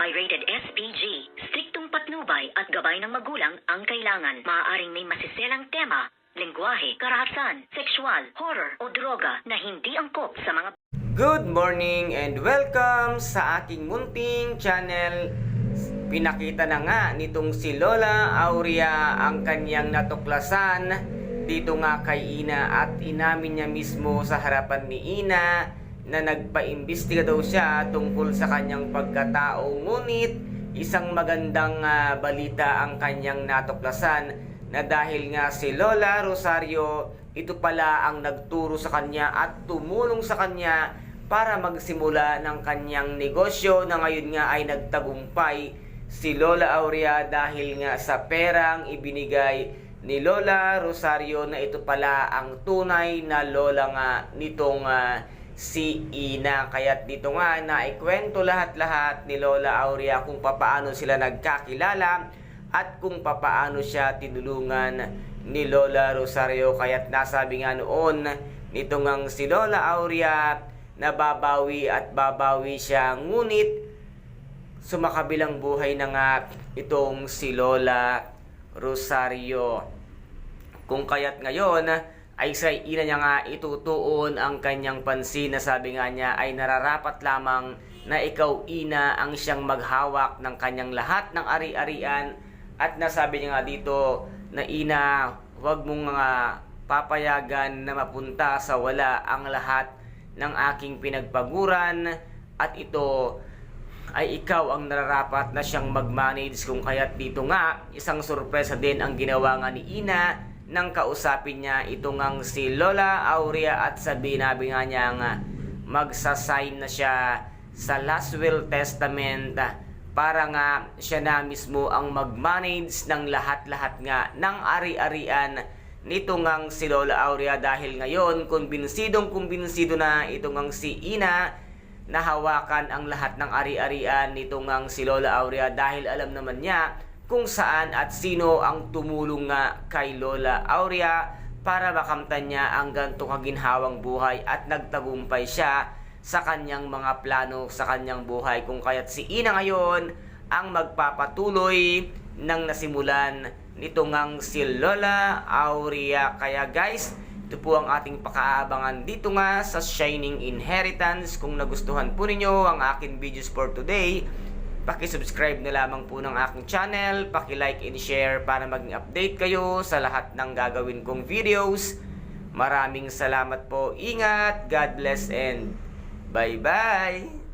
ay rated SPG. Striktong patnubay at gabay ng magulang ang kailangan. Maaaring may masiselang tema, lengguwahe, karahasan, sexual, horror o droga na hindi angkop sa mga... Good morning and welcome sa aking munting channel. Pinakita na nga nitong si Lola Aurea ang kanyang natuklasan dito nga kay Ina at inamin niya mismo sa harapan ni Ina na nagpaimbestiga daw siya tungkol sa kanyang pagkatao. Ngunit isang magandang balita ang kanyang natuklasan na dahil nga si Lola Rosario ito pala ang nagturo sa kanya at tumulong sa kanya para magsimula ng kanyang negosyo na ngayon nga ay nagtagumpay si Lola Aurea dahil nga sa perang ibinigay ni Lola Rosario na ito pala ang tunay na lola nga nitong si Ina. Kaya dito nga naikwento lahat-lahat ni Lola Aurea kung papaano sila nagkakilala at kung papaano siya tinulungan ni Lola Rosario. Kaya't nasabi nga noon nito ngang si Lola Aurea na babawi at babawi siya, ngunit sumakabilang buhay na nga itong si Lola Rosario. Kung kaya't ngayon ay sa Ina niya nga itutuon ang kanyang pansin na sabi nga niya ay nararapat lamang na ikaw Ina ang siyang maghawak ng kanyang lahat ng ari-arian. At nasabi niya nga dito na Ina, huwag mong nga papayagan na mapunta sa wala ang lahat ng aking pinagpaguran at ito ay ikaw ang nararapat na siyang mag-manage. Kung kaya't dito nga isang sorpresa din ang ginawa nga ni Ina nang kausapin niya ito ngang si Lola Aurea at sabi nga niya nga magsasign na siya sa last will testament para nga siya na mismo ang mag-manage ng lahat-lahat nga ng ari-arian nito ngang si Lola Aurea. Dahil ngayon kumbinsidong kumbinsido na ito ngang si Ina na hawakan ang lahat ng ari-arian nito ngang si Lola Aurea dahil alam naman niya kung saan at sino ang tumulong nga kay Lola Aurea para makamtan niya ang ganito kaginhawang buhay at nagtagumpay siya sa kanyang mga plano sa kanyang buhay. Kung kaya't si Ina ngayon ang magpapatuloy ng nasimulan nito ngang si Lola Aurea. Kaya guys, ito po ang ating pakaabangan dito nga sa Shining Inheritance. Kung nagustuhan po ninyo ang aking videos for today, paki-subscribe na lamang po ng aking channel, paki-like and share para maging update kayo sa lahat ng gagawin kong videos. Maraming salamat po. Ingat, God bless and bye-bye!